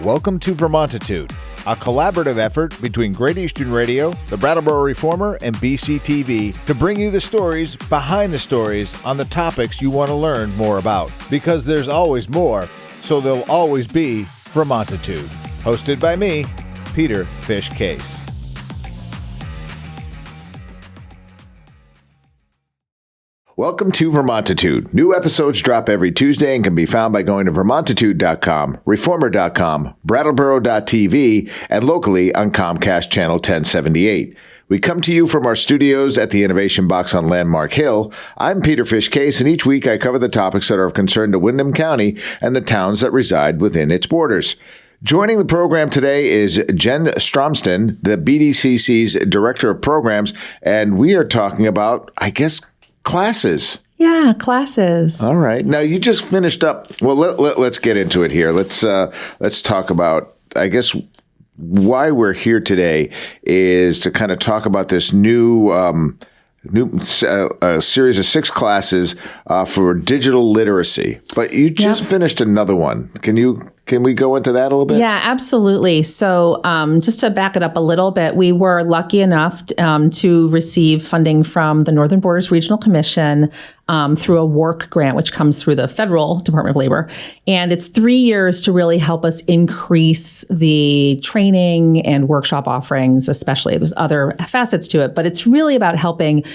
Welcome to Vermontitude, a collaborative effort between Great Eastern Radio, the Brattleboro Reformer, and BCTV to bring you the stories behind the stories on the topics you want to learn more about. Because there's always more, so there'll always be Vermontitude. Hosted by me, Peter Fish Case. Welcome to Vermontitude. New episodes drop every Tuesday and can be found by going to vermontitude.com, reformer.com, brattleboro.tv, and locally on Comcast Channel 1078. We come to you from our studios at the Innovation Box on Landmark Hill. I'm Peter Fish Case, and each week I cover the topics that are of concern to Windham County and the towns that reside within its borders. Joining the program today is Jen Stromsten, the BDCC's Director of Programs, and we are talking about, classes. Yeah, classes. All right. Now, you just finished up. Well, let's get into it here. Let's talk about, why we're here today is to kind of talk about this new series of 6 classes for digital literacy. But you just finished another one. Can we go into that a little bit? Yeah, absolutely. So just to back it up a little bit, we were lucky enough to receive funding from the Northern Borders Regional Commission through a work grant, which comes through the Federal Department of Labor. And it's 3 years to really help us increase the training and workshop offerings, especially. There's other facets to it, but it's really about helping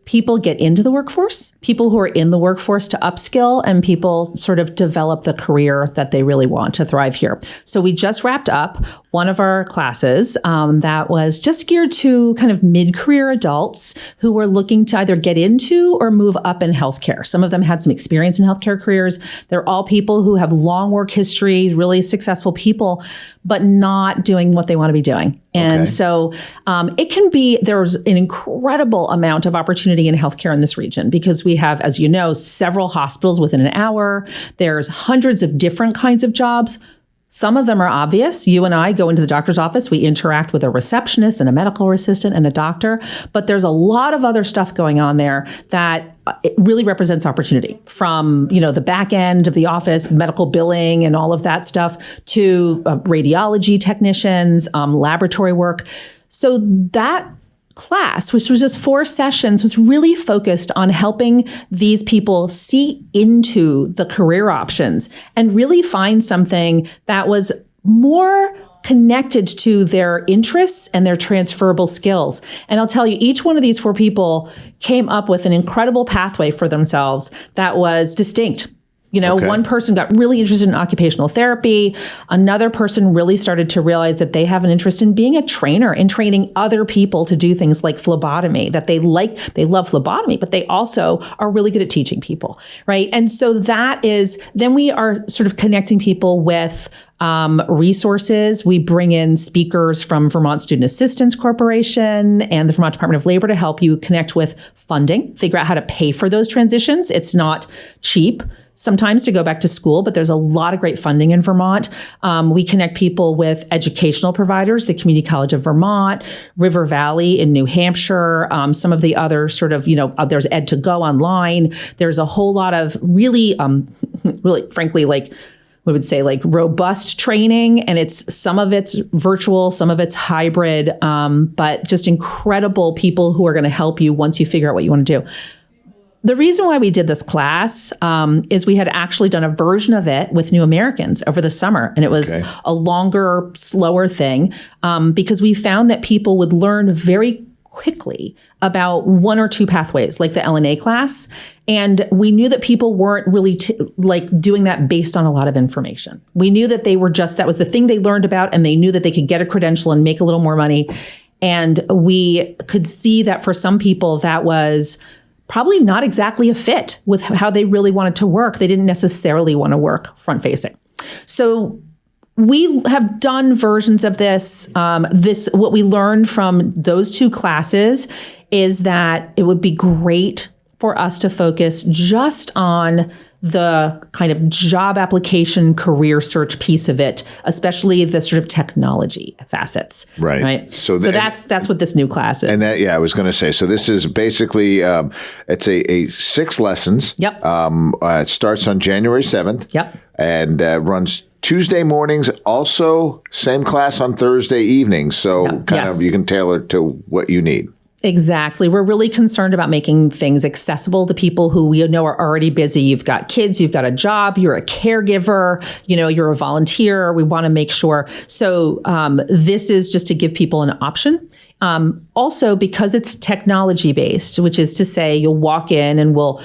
people get into the workforce, people who are in the workforce to upskill, and people sort of develop the career that they really want to thrive here. So we just wrapped up one of our classes that was just geared to kind of mid-career adults who were looking to either get into or move up in healthcare. Some of them had some experience in healthcare careers. They're all people who have long work history, really successful people, but not doing what they want to be doing. And so it can be, there's an incredible amount of opportunity in healthcare in this region because we have, as you know, several hospitals within an hour. There's hundreds of different kinds of jobs. Some of them are obvious. You and I go into the doctor's office. We interact with a receptionist and a medical assistant and a doctor. But there's a lot of other stuff going on there that it really represents opportunity from, the back end of the office, medical billing and all of that stuff to radiology technicians, laboratory work. So that class, which was just 4 sessions, was really focused on helping these people see into the career options and really find something that was more connected to their interests and their transferable skills. And I'll tell you, each one of these 4 people came up with an incredible pathway for themselves that was distinct. One person got really interested in occupational therapy. Another person really started to realize that they have an interest in being a trainer and training other people to do things like phlebotomy, that they love phlebotomy, but they also are really good at teaching people, right? And so then we are sort of connecting people with resources. We bring in speakers from Vermont Student Assistance Corporation and the Vermont Department of Labor to help you connect with funding, figure out how to pay for those transitions. It's not cheap sometimes to go back to school, but there's a lot of great funding in Vermont. We connect people with educational providers, the Community College of Vermont, River Valley in New Hampshire, some of the other sort of, there's Ed2Go online. There's a whole lot of really frankly, robust training. And some of it's virtual, some of it's hybrid, but just incredible people who are going to help you once you figure out what you want to do. The reason why we did this class is we had actually done a version of it with New Americans over the summer. And it was a longer, slower thing because we found that people would learn very quickly about 1 or 2 pathways, like the LNA class. And we knew that people weren't really doing that based on a lot of information. We knew that that was the thing they learned about, and they knew that they could get a credential and make a little more money. And we could see that for some people that was probably not exactly a fit with how they really wanted to work. They didn't necessarily want to work front facing. So we have done versions of this. What we learned from those 2 classes is that it would be great for us to focus just on the kind of job application career search piece of it, especially the sort of technology facets. Right. So that's what this new class is. And I was going to say, so this is basically, it's a 6 lessons. Yep. It starts on January 7th. Yep. And runs Tuesday mornings, also same class on Thursday evenings. So kind of you can tailor to what you need. Exactly. We're really concerned about making things accessible to people who we know are already busy. You've got kids, you've got a job, you're a caregiver, you're a volunteer. We want to make sure. So this is just to give people an option. Also, because it's technology based, which is to say you'll walk in and we'll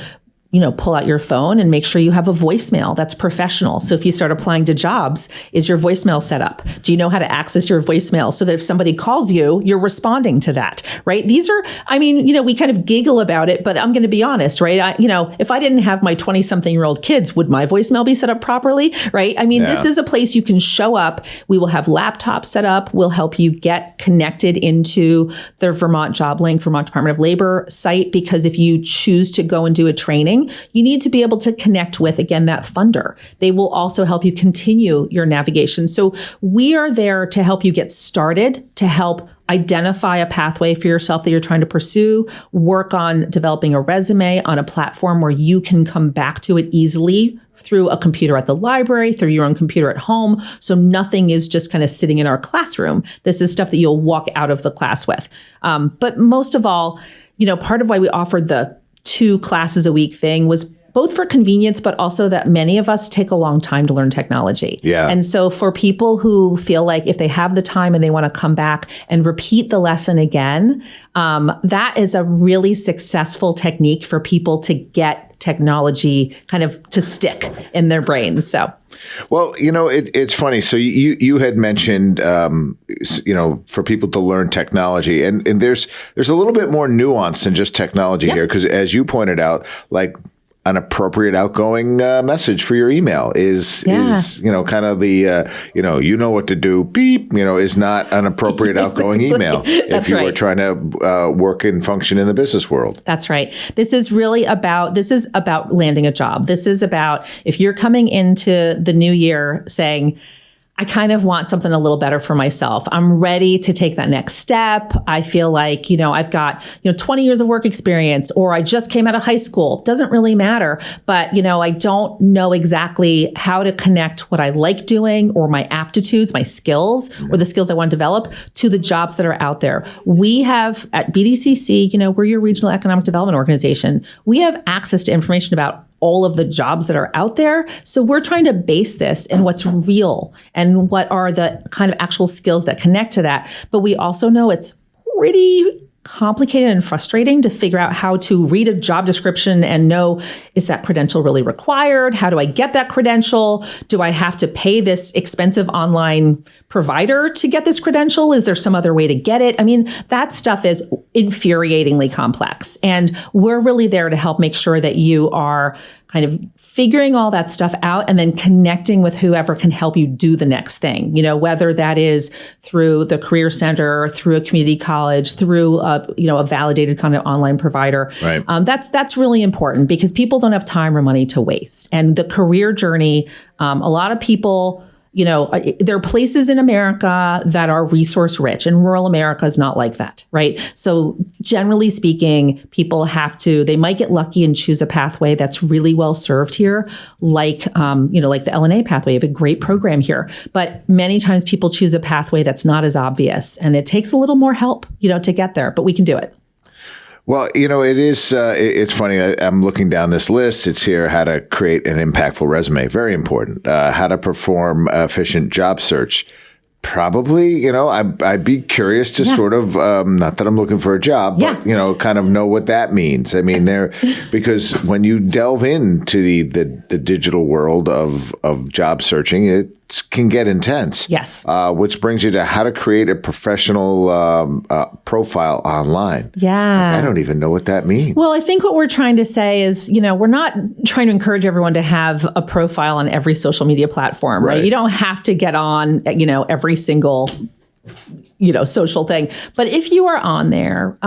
pull out your phone and make sure you have a voicemail that's professional. So if you start applying to jobs, is your voicemail set up? Do you know how to access your voicemail so that if somebody calls you, you're responding to that, right? These are, we kind of giggle about it, but I'm going to be honest, right? If I didn't have my 20-something-year-old kids, would my voicemail be set up properly, right? This is a place you can show up. We will have laptops set up. We'll help you get connected into the Vermont Job Link, Vermont Department of Labor site, because if you choose to go and do a training, you need to be able to connect with, again, that funder. They will also help you continue your navigation. So we are there to help you get started, to help identify a pathway for yourself that you're trying to pursue, work on developing a resume on a platform where you can come back to it easily through a computer at the library, through your own computer at home. So nothing is just kind of sitting in our classroom. This is stuff that you'll walk out of the class with. But most of all, part of why we offered the 2 classes a week thing was both for convenience, but also that many of us take a long time to learn technology. Yeah. And so for people who feel like if they have the time and they want to come back and repeat the lesson again, that is a really successful technique for people to get technology kind of to stick in their brains. So. Well, it's funny. So you had mentioned, for people to learn technology, and there's a little bit more nuance than just technology here, because as you pointed out, like an appropriate outgoing message for your email is kind of the you know what to do beep is not an appropriate outgoing email if you were trying to work and function in the business world. That's right. This is about landing a job. This is about if you're coming into the new year saying, I kind of want something a little better for myself. I'm ready to take that next step. I feel like, I've got, 20 years of work experience, or I just came out of high school. Doesn't really matter. But, I don't know exactly how to connect what I like doing or my aptitudes, my skills, or the skills I want to develop to the jobs that are out there. We have at BDCC, we're your regional economic development organization. We have access to information about all of the jobs that are out there. So we're trying to base this in what's real and what are the kind of actual skills that connect to that. But we also know it's pretty complicated and frustrating to figure out how to read a job description and know, is that credential really required? How do I get that credential? Do I have to pay this expensive online provider to get this credential? Is there some other way to get it? That stuff is infuriatingly complex. And we're really there to help make sure that you are kind of figuring all that stuff out and then connecting with whoever can help you do the next thing, whether that is through the Career Center, through a community college, through a validated kind of online provider. Right. That's really important because people don't have time or money to waste. And the career journey, a lot of people, there are places in America that are resource rich, and rural America is not like that, right? So generally speaking, people they might get lucky and choose a pathway that's really well served here, like the LNA pathway. You have a great program here. But many times people choose a pathway that's not as obvious, and it takes a little more help, to get there, but we can do it. Well, it is, it's funny. I'm looking down this list. It's here, how to create an impactful resume. Very important. How to perform efficient job search. Probably, I'd be curious to sort of, not that I'm looking for a job, but, kind of know what that means. Because when you delve into the digital world of job searching, it can get intense. Yes. Which brings you to how to create a professional profile online. Yeah. I don't even know what that means. Well, I think what we're trying to say is, we're not trying to encourage everyone to have a profile on every social media platform, right? You don't have to get on, every single, social thing. But if you are on there,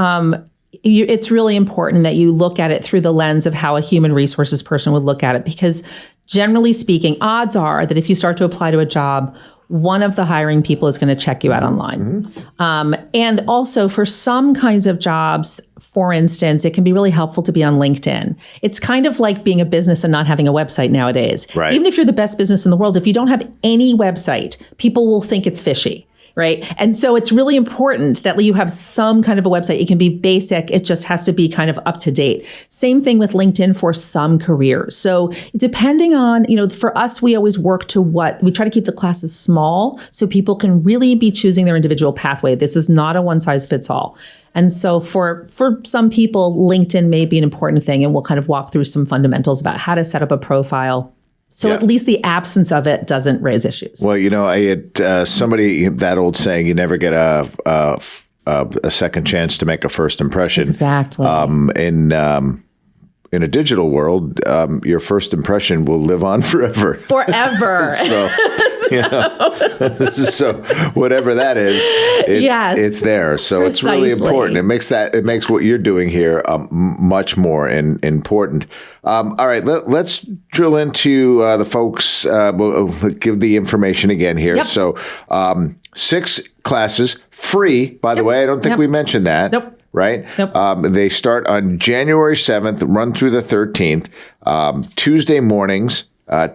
it's really important that you look at it through the lens of how a human resources person would look at it, because generally speaking, odds are that if you start to apply to a job, one of the hiring people is going to check you out online. And also for some kinds of jobs, for instance, it can be really helpful to be on LinkedIn. It's kind of like being a business and not having a website nowadays. Right. Even if you're the best business in the world, if you don't have any website, people will think it's fishy. Right. And so it's really important that you have some kind of a website. It can be basic. It just has to be kind of up to date. Same thing with LinkedIn for some careers. So depending on, for us, we always work to we try to keep the classes small so people can really be choosing their individual pathway. This is not a one size fits all. And so for some people, LinkedIn may be an important thing. And we'll kind of walk through some fundamentals about how to set up a profile. So at least the absence of it doesn't raise issues. Well, I had somebody, that old saying, you never get a second chance to make a first impression. Exactly. In a digital world, your first impression will live on forever. Forever. So whatever that is, it's there. So Precisely. It's really important. It makes what you're doing here much more important. All right, let's drill into the folks. We'll give the information again here. Yep. So 6 classes free, by the way. I don't think we mentioned that. Nope. Right? Nope. They start on January 7th, run through the 13th, Tuesday mornings,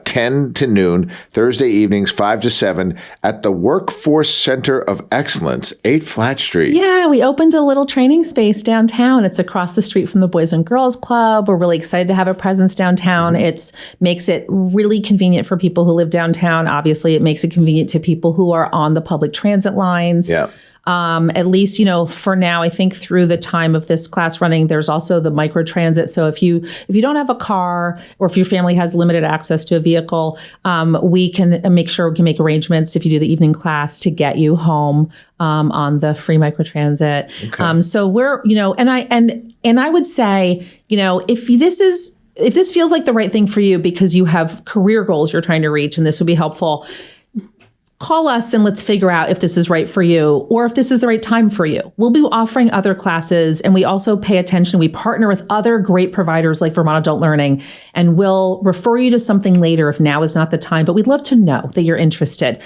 10 to noon, Thursday evenings, 5 to 7 at the Workforce Center of Excellence, 8 Flat Street. Yeah, we opened a little training space downtown. It's across the street from the Boys and Girls Club. We're really excited to have a presence downtown. It makes it really convenient for people who live downtown. Obviously, it makes it convenient to people who are on the public transit lines. Yeah. At least, for now, I think through the time of this class running, there's also the microtransit. So if you don't have a car or if your family has limited access to a vehicle, we can make sure we can make arrangements if you do the evening class to get you home on the free microtransit. Okay. So we're, and I would say, if this feels like the right thing for you because you have career goals you're trying to reach, and this would be helpful, call us and let's figure out if this is right for you or if this is the right time for you. We'll be offering other classes, and we also pay attention. We partner with other great providers like Vermont Adult Learning, and we'll refer you to something later if now is not the time, but we'd love to know that you're interested.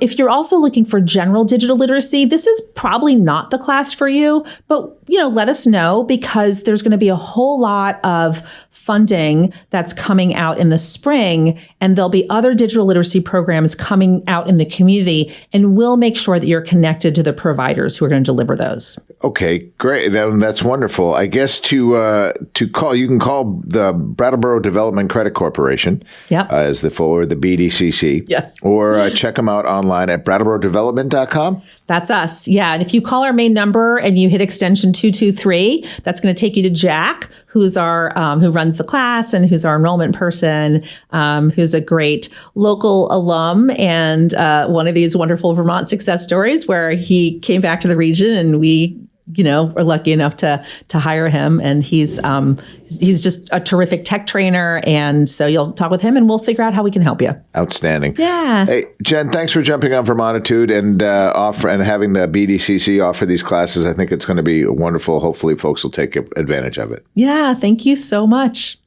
If you're also looking for general digital literacy, this is probably not the class for you, but let us know, because there's going to be a whole lot of funding that's coming out in the spring, and there'll be other digital literacy programs coming out in the community, and we'll make sure that you're connected to the providers who are going to deliver those. Okay, great. That's wonderful. I guess to call, you can call the Brattleboro Development Credit Corporation as the full, or the BDCC. Yes. Or check them out online at brattleborodevelopment.com. That's us. Yeah. And if you call our main number and you hit extension 223, that's going to take you to Jack, who's our who runs the class and who's our enrollment person, who's a great local alum and one of these wonderful Vermont success stories where he came back to the region, and we are lucky enough to hire him, and he's just a terrific tech trainer. And so you'll talk with him, and we'll figure out how we can help you. Outstanding. Yeah. Hey, Jen, thanks for jumping on Vermontitude and having the BDCC offer these classes. I think it's going to be wonderful. Hopefully, folks will take advantage of it. Yeah. Thank you so much.